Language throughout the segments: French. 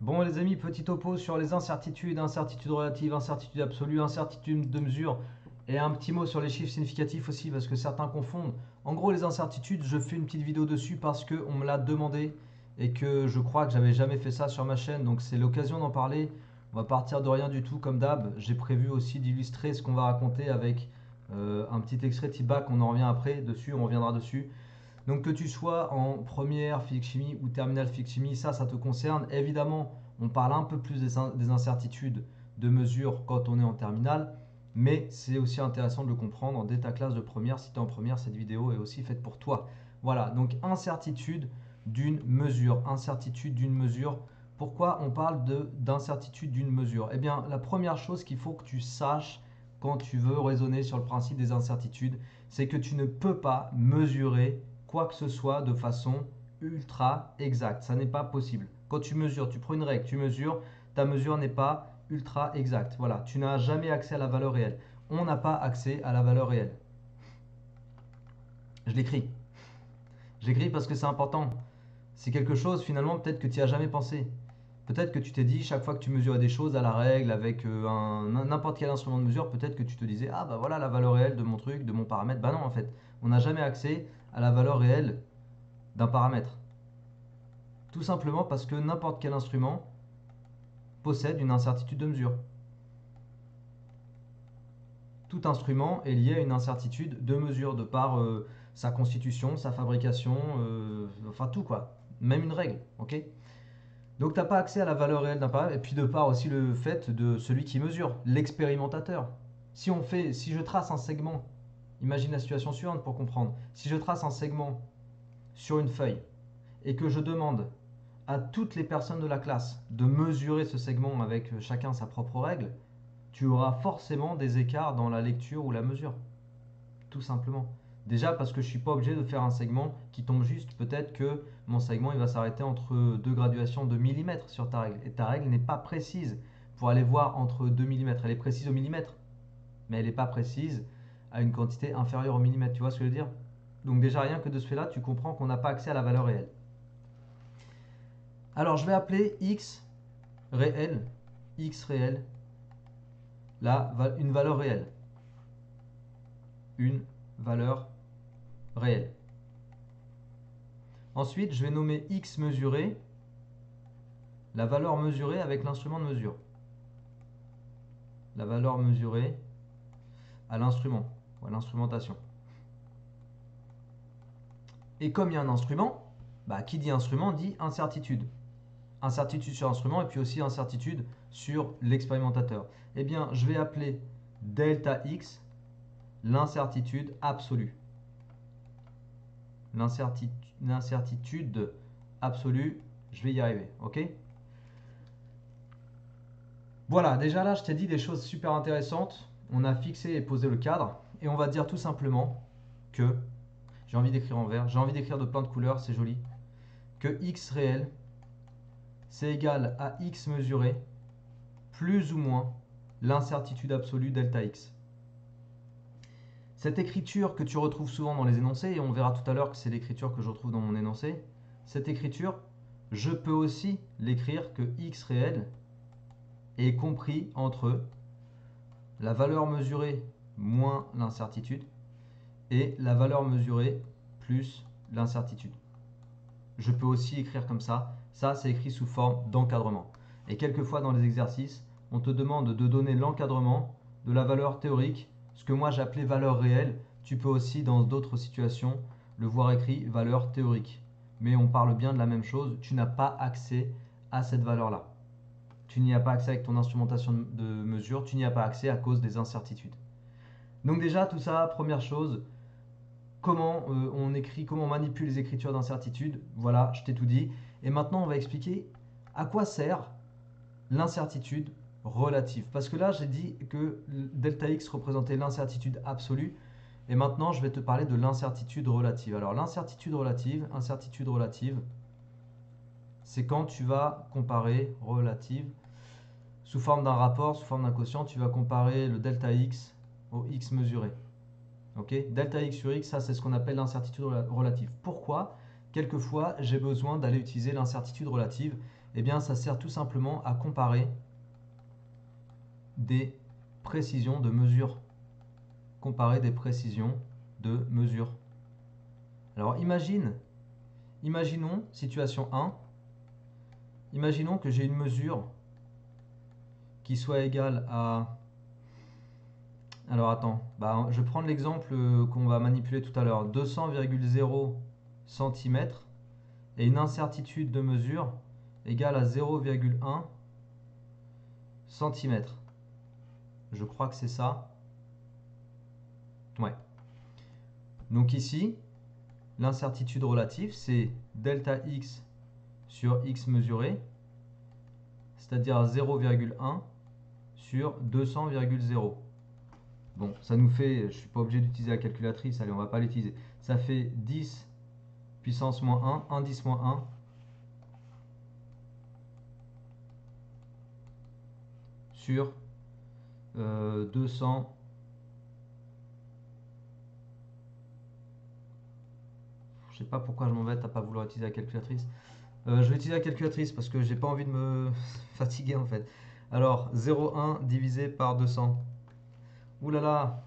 Bon les amis, petit topo sur les incertitudes, incertitude relative, incertitude absolue, incertitude de mesure et un petit mot sur les chiffres significatifs aussi parce que certains confondent. En gros les incertitudes, je fais une petite vidéo dessus parce qu'on me l'a demandé et que je crois que j'avais jamais fait ça sur ma chaîne, donc c'est l'occasion d'en parler. On va partir de rien du tout comme d'hab. J'ai prévu aussi d'illustrer ce qu'on va raconter avec un petit extrait type bac, on en revient après dessus, on reviendra dessus. Donc que tu sois en première physique-chimie ou terminale physique-chimie, ça te concerne. Évidemment, on parle un peu plus des incertitudes de mesure quand on est en terminale, mais c'est aussi intéressant de le comprendre dès ta classe de première. Si tu es en première, cette vidéo est aussi faite pour toi. Voilà, donc incertitude d'une mesure. Incertitude d'une mesure. Pourquoi on parle d'incertitude d'une mesure? Eh bien, la première chose qu'il faut que tu saches quand tu veux raisonner sur le principe des incertitudes, c'est que tu ne peux pas mesurer quoi que ce soit de façon ultra exacte. Ça n'est pas possible. Quand tu mesures, tu prends une règle, tu mesures, ta mesure n'est pas ultra exacte. Voilà, tu n'as jamais accès à la valeur réelle. On n'a pas accès à la valeur réelle. Je l'écris. Je l'écris parce que c'est important. C'est quelque chose finalement peut-être que tu n'y as jamais pensé. Peut-être que tu t'es dit chaque fois que tu mesurais des choses à la règle avec n'importe quel instrument de mesure, peut-être que tu te disais ah bah voilà la valeur réelle de mon truc, de mon paramètre. Bah non en fait, on n'a jamais accès à la valeur réelle d'un paramètre. Tout simplement parce que n'importe quel instrument possède une incertitude de mesure. Tout instrument est lié à une incertitude de mesure de par sa constitution, sa fabrication, enfin tout quoi. Même une règle, ok? Donc tu n'as pas accès à la valeur réelle d'un paramètre, et puis de part aussi le fait de celui qui mesure, l'expérimentateur. Si je trace un segment, imagine la situation suivante pour comprendre. Si je trace un segment sur une feuille et que je demande à toutes les personnes de la classe de mesurer ce segment avec chacun sa propre règle, tu auras forcément des écarts dans la lecture ou la mesure. Tout simplement. Déjà parce que je ne suis pas obligé de faire un segment qui tombe juste. Peut-être que mon segment il va s'arrêter entre deux graduations de millimètres sur ta règle. Et ta règle n'est pas précise pour aller voir entre 2 millimètres. Elle est précise au millimètre, mais elle n'est pas précise à une quantité inférieure au millimètre. Tu vois ce que je veux dire? Donc déjà rien que de ce fait-là, tu comprends qu'on n'a pas accès à la valeur réelle. Alors je vais appeler x réel, une valeur réelle. Une valeur réelle. Ensuite, je vais nommer x mesuré, la valeur mesurée avec l'instrument de mesure. La valeur mesurée à l'instrument, ou à l'instrumentation. Et comme il y a un instrument, bah, qui dit instrument dit incertitude. Incertitude sur l'instrument et puis aussi incertitude sur l'expérimentateur. Eh bien, je vais appeler delta x l'incertitude absolue. L'incertitude absolue, je vais y arriver, ok? Voilà, déjà là, je t'ai dit des choses super intéressantes. On a fixé et posé le cadre. Et on va dire tout simplement que, j'ai envie d'écrire en vert, j'ai envie d'écrire de plein de couleurs, c'est joli, que x réel, c'est égal à x mesuré, plus ou moins l'incertitude absolue delta x. Cette écriture que tu retrouves souvent dans les énoncés, et on verra tout à l'heure que c'est l'écriture que je retrouve dans mon énoncé, cette écriture, je peux aussi l'écrire que x réel est compris entre la valeur mesurée moins l'incertitude et la valeur mesurée plus l'incertitude. Je peux aussi écrire comme ça. Ça, c'est écrit sous forme d'encadrement. Et quelquefois dans les exercices, on te demande de donner l'encadrement de la valeur théorique, ce que moi j'appelais valeur réelle. Tu peux aussi, dans d'autres situations, le voir écrit valeur théorique. Mais on parle bien de la même chose. Tu n'as pas accès à cette valeur-là. Tu n'y as pas accès avec ton instrumentation de mesure. Tu n'y as pas accès à cause des incertitudes. Donc déjà, tout ça, première chose, comment on écrit, comment on manipule les écritures d'incertitude. Voilà, je t'ai tout dit. Et maintenant, on va expliquer à quoi sert l'incertitude relative. Parce que là, j'ai dit que delta x représentait l'incertitude absolue. Et maintenant, je vais te parler de l'incertitude relative. Alors, l'incertitude relative, c'est quand tu vas comparer relative sous forme d'un rapport, sous forme d'un quotient, tu vas comparer le delta x au x mesuré. Okay, delta x sur x, ça c'est ce qu'on appelle l'incertitude relative. Pourquoi? Quelquefois, j'ai besoin d'aller utiliser l'incertitude relative. Eh bien, ça sert tout simplement à comparer des précisions de mesure. Comparer des précisions de mesure. Alors, imaginons, situation 1, imaginons que j'ai une mesure qui soit égale à... Alors attends, je vais prendre l'exemple qu'on va manipuler tout à l'heure, 200,0 cm et une incertitude de mesure égale à 0,1 cm. Je crois que c'est ça. Ouais. Donc ici, l'incertitude relative, c'est delta x sur x mesuré, c'est-à-dire 0,1 sur 200,0. Bon, ça nous fait, je ne suis pas obligé d'utiliser la calculatrice, allez, on va pas l'utiliser. Ça fait 10 puissance moins 1, 1 10 moins 1, sur 200. Je sais pas pourquoi je m'embête à pas vouloir utiliser la calculatrice. Je vais utiliser la calculatrice parce que j'ai pas envie de me fatiguer en fait. Alors 0,1 divisé par 200. Ouh là là,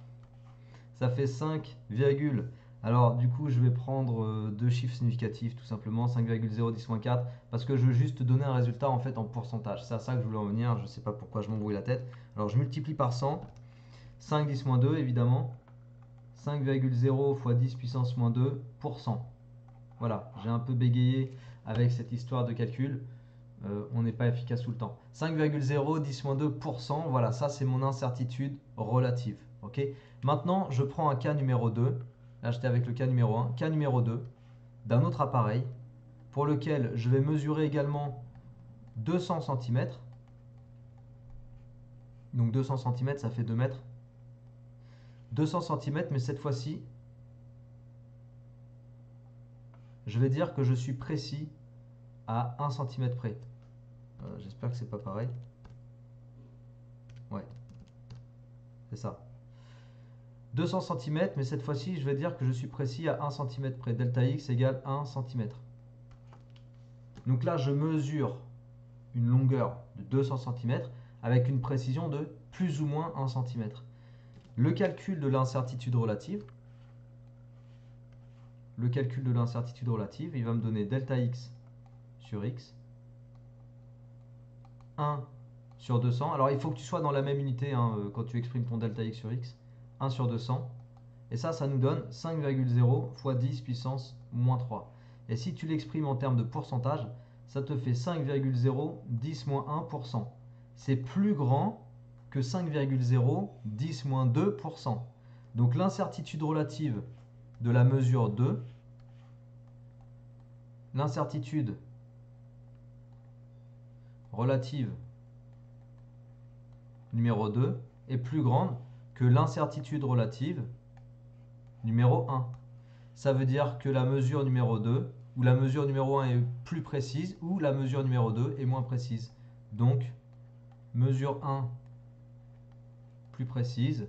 ça fait 5, alors du coup je vais prendre deux chiffres significatifs tout simplement, 5,010-4, parce que je veux juste donner un résultat en fait en pourcentage. C'est à ça que je voulais en venir, je sais pas pourquoi je m'embrouille la tête. Alors je multiplie par 100, 5 10 moins 2 évidemment, 5,0 fois 10 puissance moins 2 pour 100. Voilà, j'ai un peu bégayé avec cette histoire de calcul. On n'est pas efficace tout le temps. 5,0 10 moins 2%, voilà, ça c'est mon incertitude relative. Ok. Maintenant, je prends un cas numéro 2. Là, j'étais avec le cas numéro 1. Cas numéro 2 d'un autre appareil pour lequel je vais mesurer également 200 cm. Donc 200 cm, ça fait 2 mètres. 200 cm, mais cette fois-ci, je vais dire que je suis précis à 1 cm près. J'espère que c'est pas pareil. Ouais, c'est ça. 200 cm, mais cette fois-ci, je vais dire que je suis précis à 1 cm près. Delta x égale 1 cm. Donc là, je mesure une longueur de 200 cm avec une précision de plus ou moins 1 cm. Le calcul de l'incertitude relative, il va me donner delta x sur x, 1 sur 200. Alors il faut que tu sois dans la même unité quand tu exprimes ton delta x sur x, 1 sur 200. Et ça nous donne 5,0 fois 10 puissance moins 3. Et si tu l'exprimes en termes de pourcentage, ça te fait 5,0 10 moins 1%. C'est plus grand que 5,0 10 moins 2%. Donc l'incertitude relative de la mesure 2, l'incertitude relative numéro 2 est plus grande que l'incertitude relative numéro 1. Ça veut dire que la mesure numéro 2 ou la mesure numéro 1 est plus précise ou la mesure numéro 2 est moins précise. Donc, mesure 1 plus précise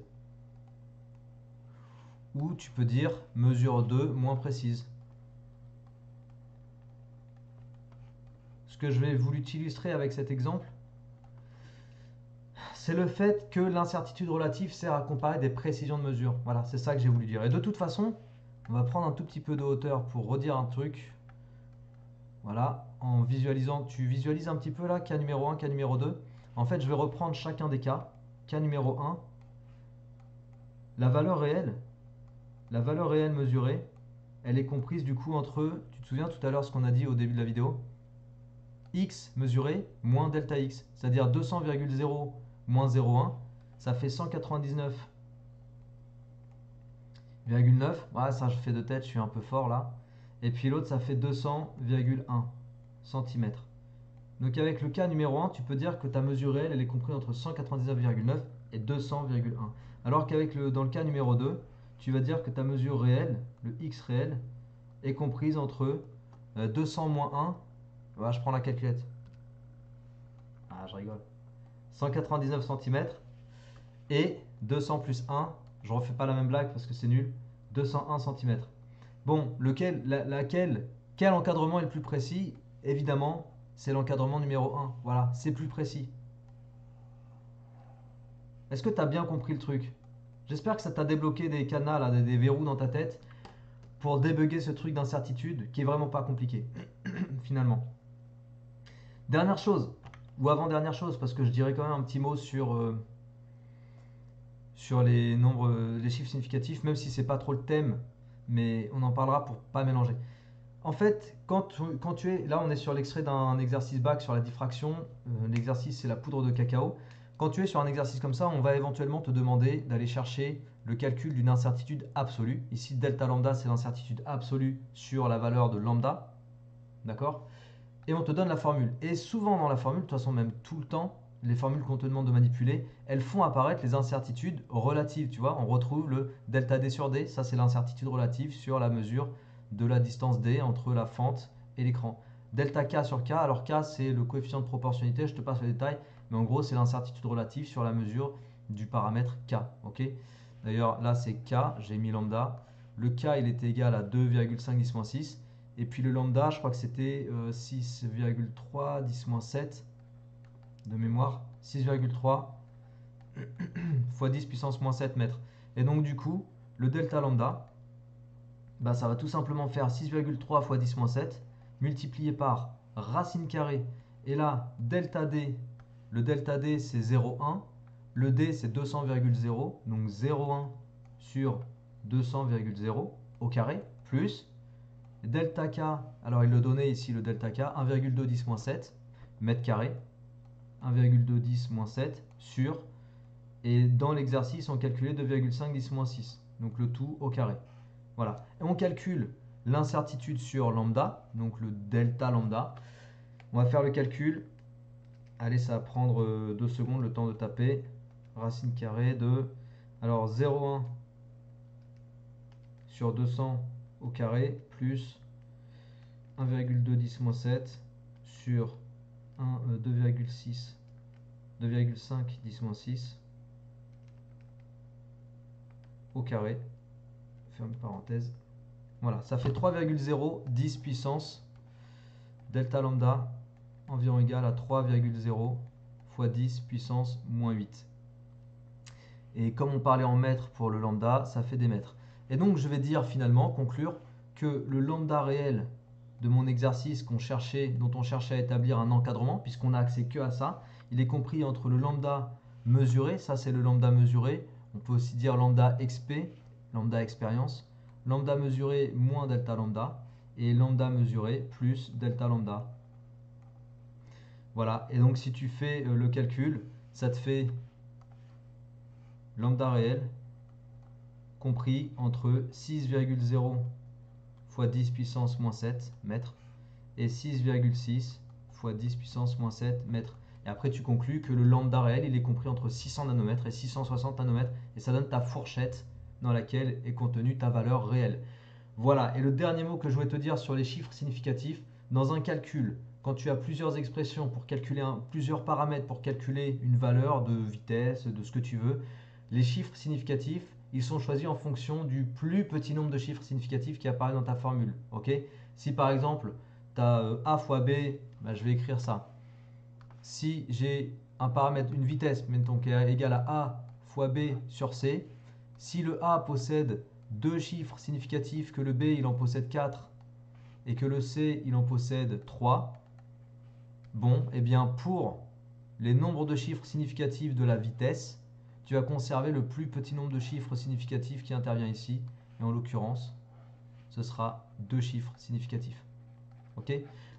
ou tu peux dire mesure 2 moins précise. Ce que je vais vous illustrer avec cet exemple, c'est le fait que l'incertitude relative sert à comparer des précisions de mesure. Voilà, c'est ça que j'ai voulu dire. Et de toute façon, on va prendre un tout petit peu de hauteur pour redire un truc. Voilà, en visualisant, tu visualises un petit peu là, cas numéro 1, cas numéro 2. En fait, je vais reprendre chacun des cas. Cas numéro 1, la valeur réelle mesurée, elle est comprise du coup entre, tu te souviens tout à l'heure ce qu'on a dit au début de la vidéo, x mesuré moins delta x, c'est-à-dire 200,0 moins 0,1, ça fait 199,9. Ouais, ça je fais de tête, je suis un peu fort là. Et puis l'autre, ça fait 200,1 cm. Donc avec le cas numéro 1, tu peux dire que ta mesure réelle, elle est comprise entre 199,9 et 200,1. Alors qu'avec dans le cas numéro 2, tu vas dire que ta mesure réelle, le x réel, est comprise entre 200 moins 1, voilà, je prends la calculette. Ah, je rigole. 199 cm et 200 plus 1, je refais pas la même blague parce que c'est nul, 201 cm. Bon, quel encadrement est le plus précis? Évidemment, c'est l'encadrement numéro 1. Voilà, c'est plus précis. Est-ce que tu as bien compris le truc? J'espère que ça t'a débloqué des cadenas, là, des verrous dans ta tête pour débugger ce truc d'incertitude qui est vraiment pas compliqué, finalement. Dernière chose, ou avant-dernière chose, parce que je dirais quand même un petit mot sur les nombres, les chiffres significatifs, même si c'est pas trop le thème, mais on en parlera pour pas mélanger. En fait, quand tu es, là on est sur l'extrait d'un exercice bac sur la diffraction, l'exercice c'est la poudre de cacao. Quand tu es sur un exercice comme ça, on va éventuellement te demander d'aller chercher le calcul d'une incertitude absolue. Ici, delta lambda, c'est l'incertitude absolue sur la valeur de lambda, d'accord? Et on te donne la formule. Et souvent dans la formule, de toute façon même tout le temps, les formules qu'on te demande de manipuler, elles font apparaître les incertitudes relatives. Tu vois, on retrouve le delta d sur d, ça c'est l'incertitude relative sur la mesure de la distance d entre la fente et l'écran. Delta k sur k, alors k c'est le coefficient de proportionnalité, je te passe le détail, mais en gros c'est l'incertitude relative sur la mesure du paramètre k. Ok. D'ailleurs là c'est k, j'ai mis lambda. Le k il était égal à 2,5 10 6. Et puis le lambda, je crois que c'était 6,3 10-7 de mémoire. 6,3 fois 10 puissance moins 7 mètres. Et donc du coup, le delta lambda, bah, ça va tout simplement faire 6,3 fois 10 7 multiplié par racine carrée. Et là, delta d, le delta d c'est 0,1. Le d c'est 200,0. Donc 0,1 sur 200,0 au carré, plus delta K, alors il le donnait ici le delta K, 1,2 10 7 mètres carrés, 1,2 10 7 sur, et dans l'exercice on calculait 2,5 10 6, donc le tout au carré. Voilà, et on calcule l'incertitude sur lambda, donc le delta lambda. On va faire le calcul, allez ça va prendre 2 secondes le temps de taper, racine carrée de, alors 0,1 sur 200 au carré, plus 1,2 10 7 sur 2,6, 2,5 10 6 au carré, ferme parenthèse. Voilà, ça fait 3,0 10 puissance delta lambda environ égal à 3,0 fois 10 puissance moins 8. Et comme on parlait en mètres pour le lambda, ça fait des mètres. Et donc je vais dire finalement, conclure, que le lambda réel de mon exercice dont on cherchait à établir un encadrement, puisqu'on n'a accès que à ça, il est compris entre le lambda mesuré, ça c'est le lambda mesuré, on peut aussi dire lambda XP, lambda expérience, lambda mesuré moins delta lambda, et lambda mesuré plus delta lambda. Voilà, et donc si tu fais le calcul, ça te fait lambda réel compris entre 6,0 fois 10 puissance moins 7 mètres et 6,6 fois 10 puissance moins 7 mètres. Et après, tu conclus que le lambda réel, il est compris entre 600 nanomètres et 660 nanomètres. Et ça donne ta fourchette dans laquelle est contenue ta valeur réelle. Voilà. Et le dernier mot que je voulais te dire sur les chiffres significatifs, dans un calcul, quand tu as plusieurs expressions pour calculer plusieurs paramètres pour calculer une valeur de vitesse, de ce que tu veux, les chiffres significatifs, ils sont choisis en fonction du plus petit nombre de chiffres significatifs qui apparaît dans ta formule. Okay, si par exemple, tu as A fois B, bah, je vais écrire ça. Si j'ai un paramètre, une vitesse, mettons, qui est égale à A fois B sur C, si le A possède deux chiffres significatifs, que le B il en possède 4 et que le C il en possède 3, bon, et bien pour les nombres de chiffres significatifs de la vitesse, tu vas conserver le plus petit nombre de chiffres significatifs qui intervient ici. Et en l'occurrence, ce sera deux chiffres significatifs. Ok ?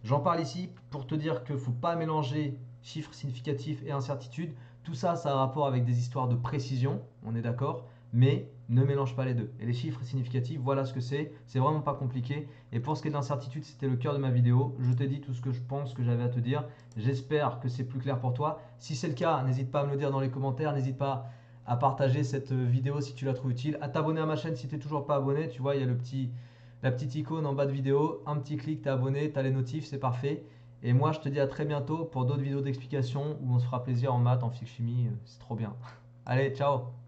J'en parle ici pour te dire qu'il ne faut pas mélanger chiffres significatifs et incertitudes. Tout ça, ça a rapport avec des histoires de précision, on est d'accord, mais ne mélange pas les deux. Et les chiffres significatifs, voilà ce que c'est vraiment pas compliqué. Et pour ce qui est de l'incertitude, c'était le cœur de ma vidéo. Je t'ai dit tout ce que je pense que j'avais à te dire. J'espère que c'est plus clair pour toi. Si c'est le cas, n'hésite pas à me le dire dans les commentaires, n'hésite pas à partager cette vidéo si tu la trouves utile, à t'abonner à ma chaîne si tu n'es toujours pas abonné. Tu vois, il y a la petite icône en bas de vidéo, un petit clic, t'es abonné, t'as les notifs, c'est parfait. Et moi, je te dis à très bientôt pour d'autres vidéos d'explication où on se fera plaisir en maths, en physique chimie, c'est trop bien. Allez, ciao!